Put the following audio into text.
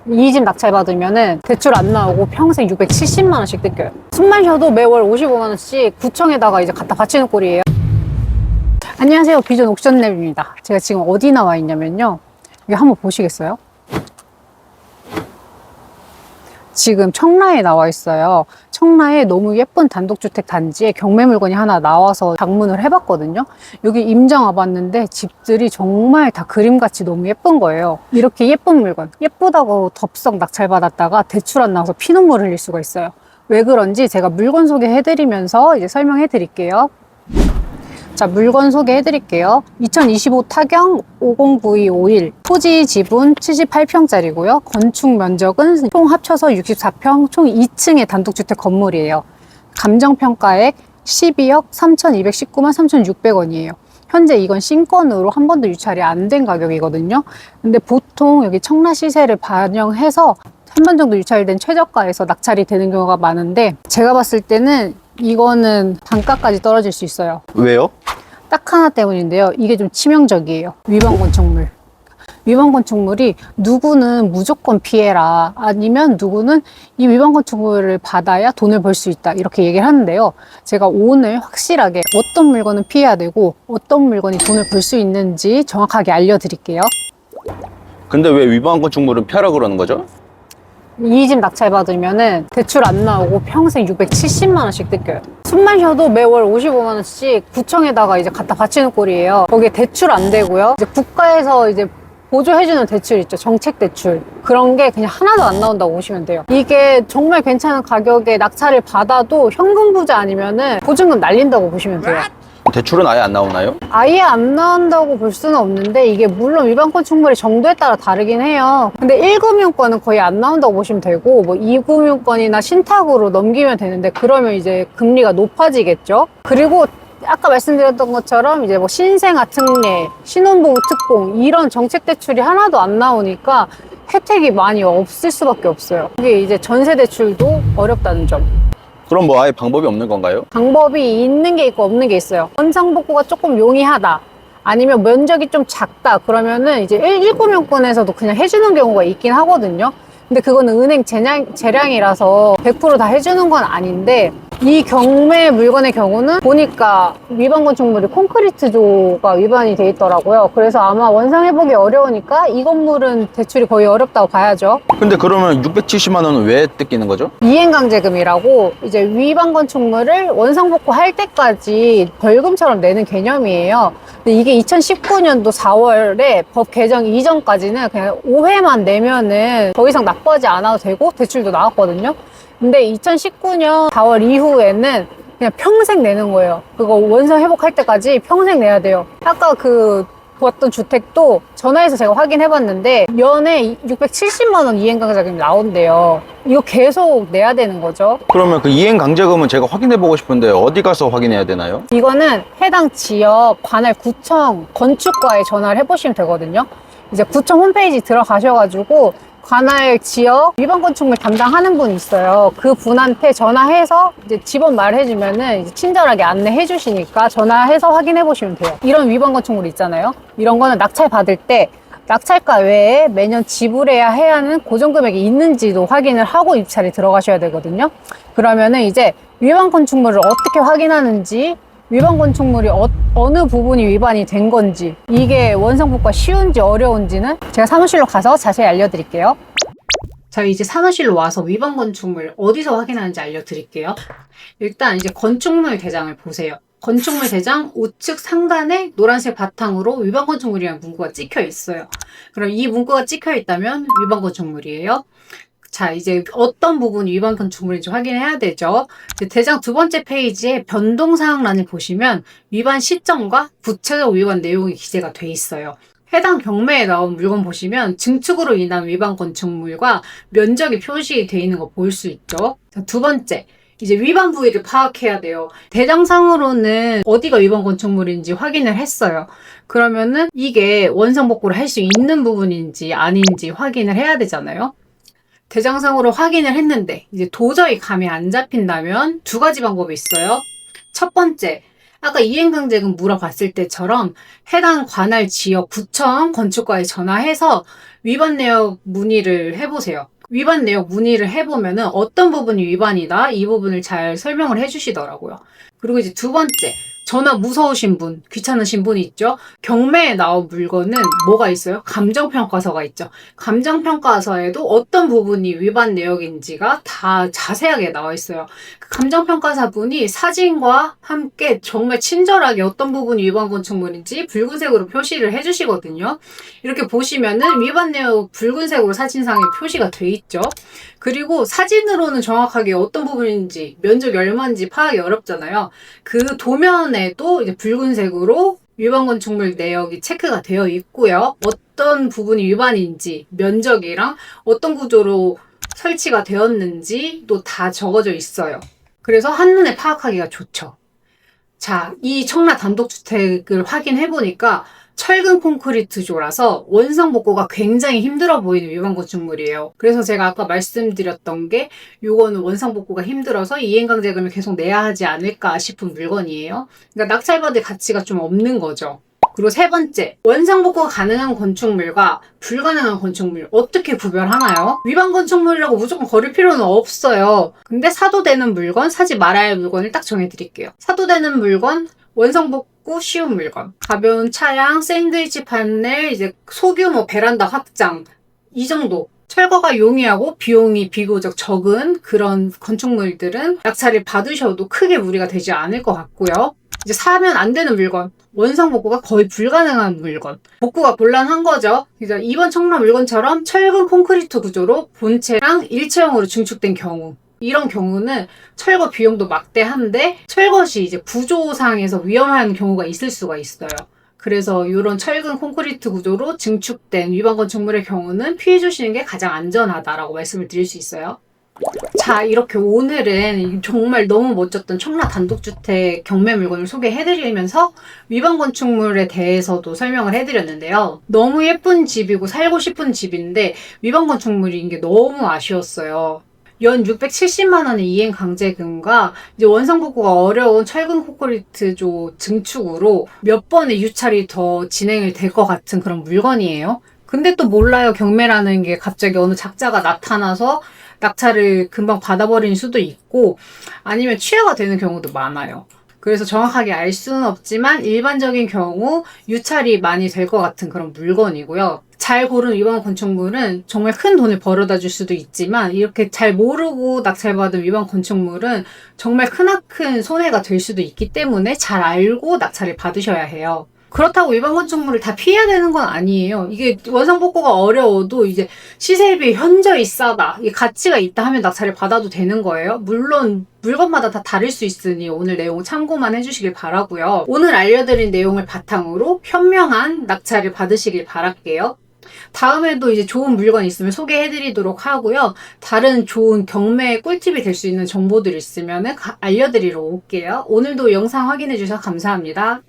이 집 낙찰 받으면은 대출 안 나오고 평생 670만 원씩 뜯겨요. 숨만 쉬어도 매월 55만 원씩 구청에다가 이제 갖다 바치는 꼴이에요. 안녕하세요, 비전 옥션랩입니다. 제가 지금 어디 나와 있냐면요, 여기 한번 보시겠어요? 지금 청라에 나와 있어요. 청라에 너무 예쁜 단독주택 단지에 경매 물건이 하나 나와서 방문을 해봤거든요. 여기 임장 와봤는데 집들이 정말 다 그림같이 너무 예쁜 거예요. 이렇게 예쁜 물건, 예쁘다고 덥석 낙찰받았다가 대출 안 나와서 피눈물 흘릴 수가 있어요. 왜 그런지 제가 물건 소개해드리면서 이제 설명해드릴게요. 자, 물건 소개해드릴게요. 2025 타경 509251, 토지 지분 78평짜리고요. 건축 면적은 총 합쳐서 64평, 총 2층의 단독주택 건물이에요. 감정평가액 12억 3,219만 3,600원이에요. 현재 이건 신건으로 한 번도 유찰이 안 된 가격이거든요. 근데 보통 여기 청라 시세를 반영해서 한 번 정도 유찰된 최저가에서 낙찰이 되는 경우가 많은데, 제가 봤을 때는 이거는 단가까지 떨어질 수 있어요. 왜요? 딱 하나 때문인데요. 이게 좀 치명적이에요. 위반 건축물. 위반 건축물이 누구는 무조건 피해라, 아니면 누구는 이 위반 건축물을 받아야 돈을 벌 수 있다, 이렇게 얘기를 하는데요. 제가 오늘 확실하게 어떤 물건은 피해야 되고 어떤 물건이 돈을 벌 수 있는지 정확하게 알려드릴게요. 근데 왜 위반 건축물은 펴라 그러는 거죠? 이 집 낙찰 받으면은 대출 안 나오고 평생 670만 원씩 뜯겨요. 숨만 쉬어도 매월 55만 원씩 구청에다가 이제 갖다 바치는 꼴이에요. 거기에 대출 안 되고요. 이제 국가에서 이제 보조해주는 대출 있죠. 정책 대출. 그런 게 그냥 하나도 안 나온다고 보시면 돼요. 이게 정말 괜찮은 가격에 낙찰을 받아도 현금 부자 아니면은 보증금 날린다고 보시면 돼요. 대출은 아예 안 나오나요? 아예 안 나온다고 볼 수는 없는데, 이게 물론 위반 건축물의 정도에 따라 다르긴 해요. 근데 1금융권은 거의 안 나온다고 보시면 되고, 뭐 2금융권이나 신탁으로 넘기면 되는데, 그러면 이제 금리가 높아지겠죠. 그리고 아까 말씀드렸던 것처럼 이제 뭐 신생아 특례, 신혼부부 특공, 이런 정책 대출이 하나도 안 나오니까 혜택이 많이 없을 수밖에 없어요. 이게 이제 전세 대출도 어렵다는 점. 그럼 뭐 아예 방법이 없는 건가요? 방법이 있는 게 있고 없는 게 있어요. 원상복구가 조금 용이하다, 아니면 면적이 좀 작다, 그러면은 이제 1금융권에서도 그냥 해주는 경우가 있긴 하거든요. 근데 그거는 은행 재량이라서 100% 다 해주는 건 아닌데, 이 경매 물건의 경우는 보니까 위반 건축물이 콘크리트조가 위반이 돼 있더라고요. 그래서 아마 원상 회복이 어려우니까 이 건물은 대출이 거의 어렵다고 봐야죠. 근데 그러면 670만 원은 왜 뜯기는 거죠? 이행강제금이라고 이제 위반 건축물을 원상복구 할 때까지 벌금처럼 내는 개념이에요. 근데 이게 2019년도 4월에 법 개정 이전까지는 그냥 5회만 내면은 더 이상 납부하지 않아도 되고 대출도 나왔거든요. 근데 2019년 4월 이후에는 그냥 평생 내는 거예요. 그거 원상 회복할 때까지 평생 내야 돼요. 아까 그 보았던 주택도 전화해서 제가 확인해봤는데 연에 670만 원 이행강제금이 나온대요. 이거 계속 내야 되는 거죠. 그러면 그 이행강제금은 제가 확인해보고 싶은데 어디 가서 확인해야 되나요? 이거는 해당 지역 관할 구청 건축과에 전화를 해보시면 되거든요. 이제 구청 홈페이지 들어가셔가지고 관할 지역 위반 건축물 담당하는 분이 있어요. 그 분한테 전화해서 이제 집원 말해주면은 이제 친절하게 안내해 주시니까 전화해서 확인해 보시면 돼요. 이런 위반 건축물 있잖아요. 이런 거는 낙찰 받을 때 낙찰가 외에 매년 지불해야 해야 하는 고정금액이 있는지도 확인을 하고 입찰에 들어가셔야 되거든요. 그러면은 이제 위반 건축물을 어떻게 확인하는지, 위반 건축물이 어느 부분이 위반이 된 건지, 이게 원상복구가 쉬운지 어려운지는 제가 사무실로 가서 자세히 알려드릴게요. 자, 이제 사무실로 와서 위반 건축물 어디서 확인하는지 알려드릴게요. 일단 이제 건축물 대장을 보세요. 건축물 대장 우측 상단에 노란색 바탕으로 위반 건축물이라는 문구가 찍혀 있어요. 그럼 이 문구가 찍혀 있다면 위반 건축물이에요. 자, 이제 어떤 부분이 위반 건축물인지 확인해야 되죠. 대장 두 번째 페이지에 변동사항란을 보시면 위반 시점과 구체적 위반 내용이 기재가 돼 있어요. 해당 경매에 나온 물건 보시면 증축으로 인한 위반 건축물과 면적이 표시되어 있는 거 볼 수 있죠. 자, 두 번째, 이제 위반 부위를 파악해야 돼요. 대장상으로는 어디가 위반 건축물인지 확인을 했어요. 그러면은 이게 원상복구를 할 수 있는 부분인지 아닌지 확인을 해야 되잖아요. 대장상으로 확인을 했는데 이제 도저히 감이 안 잡힌다면 두 가지 방법이 있어요. 첫 번째, 아까 이행강제금 물어봤을 때처럼 해당 관할 지역 구청 건축과에 전화해서 위반 내역 문의를 해보세요. 위반 내역 문의를 해보면은 어떤 부분이 위반이다, 이 부분을 잘 설명을 해주시더라고요. 그리고 이제 두 번째, 전화 무서우신 분, 귀찮으신 분이 있죠. 경매에 나온 물건은 뭐가 있어요? 감정평가서가 있죠. 감정평가서에도 어떤 부분이 위반 내역인지가 다 자세하게 나와 있어요. 그 감정평가사분이 사진과 함께 정말 친절하게 어떤 부분이 위반 건축물인지 붉은색으로 표시를 해주시거든요. 이렇게 보시면은 위반 내역 붉은색으로 사진상에 표시가 돼 있죠. 그리고 사진으로는 정확하게 어떤 부분인지, 면적이 얼마인지 파악이 어렵잖아요. 그 도면에도 이제 붉은색으로 위반 건축물 내역이 체크가 되어 있고요. 어떤 부분이 위반인지, 면적이랑 어떤 구조로 설치가 되었는지도 다 적어져 있어요. 그래서 한눈에 파악하기가 좋죠. 자, 이 청라 단독주택을 확인해보니까 철근 콘크리트조라서 원상 복구가 굉장히 힘들어 보이는 위반 건축물이에요. 그래서 제가 아까 말씀드렸던 게 요거는 원상 복구가 힘들어서 이행강제금을 계속 내야 하지 않을까 싶은 물건이에요. 그러니까 낙찰받을 가치가 좀 없는 거죠. 그리고 세 번째, 원상 복구가 가능한 건축물과 불가능한 건축물 어떻게 구별하나요? 위반 건축물이라고 무조건 버릴 필요는 없어요. 근데 사도 되는 물건, 사지 말아야 할 물건을 딱 정해드릴게요. 사도 되는 물건, 원상 복구 쉬운 물건, 가벼운 차양, 샌드위치 판넬, 이제 소규모 베란다 확장, 이 정도. 철거가 용이하고 비용이 비교적 적은 그런 건축물들은 낙찰을 받으셔도 크게 무리가 되지 않을 것 같고요. 이제 사면 안 되는 물건, 원상 복구가 거의 불가능한 물건, 복구가 곤란한 거죠. 이제 이번 청라 물건처럼 철근 콘크리트 구조로 본체랑 일체형으로 증축된 경우, 이런 경우는 철거 비용도 막대한데 철거 시 이제 구조상에서 위험한 경우가 있을 수가 있어요. 그래서 이런 철근 콘크리트 구조로 증축된 위반 건축물의 경우는 피해 주시는 게 가장 안전하다라고 말씀을 드릴 수 있어요. 자, 이렇게 오늘은 정말 너무 멋졌던 청라 단독주택 경매 물건을 소개해드리면서 위반 건축물에 대해서도 설명을 해드렸는데요. 너무 예쁜 집이고 살고 싶은 집인데 위반 건축물인 게 너무 아쉬웠어요. 연 670만 원의 이행 강제금과 이제 원상 복구가 어려운 철근 콘크리트조 증축으로 몇 번의 유찰이 더 진행이 될 것 같은 그런 물건이에요. 근데 또 몰라요. 경매라는 게 갑자기 어느 작자가 나타나서 낙찰을 금방 받아버릴 수도 있고 아니면 취하가 되는 경우도 많아요. 그래서 정확하게 알 수는 없지만 일반적인 경우 유찰이 많이 될 것 같은 그런 물건이고요. 잘 고른 위반 건축물은 정말 큰 돈을 벌어다 줄 수도 있지만 이렇게 잘 모르고 낙찰받은 위반 건축물은 정말 크나큰 손해가 될 수도 있기 때문에 잘 알고 낙찰을 받으셔야 해요. 그렇다고 위반 건축물을 다 피해야 되는 건 아니에요. 이게 원상 복구가 어려워도 이제 시세에 비해 현저히 싸다, 이게 가치가 있다 하면 낙찰을 받아도 되는 거예요. 물론 물건마다 다 다를 수 있으니 오늘 내용 참고만 해주시길 바라고요. 오늘 알려드린 내용을 바탕으로 현명한 낙찰을 받으시길 바랄게요. 다음에도 이제 좋은 물건 있으면 소개해드리도록 하고요. 다른 좋은 경매 꿀팁이 될 수 있는 정보들 있으면 알려드리러 올게요. 오늘도 영상 확인해주셔서 감사합니다.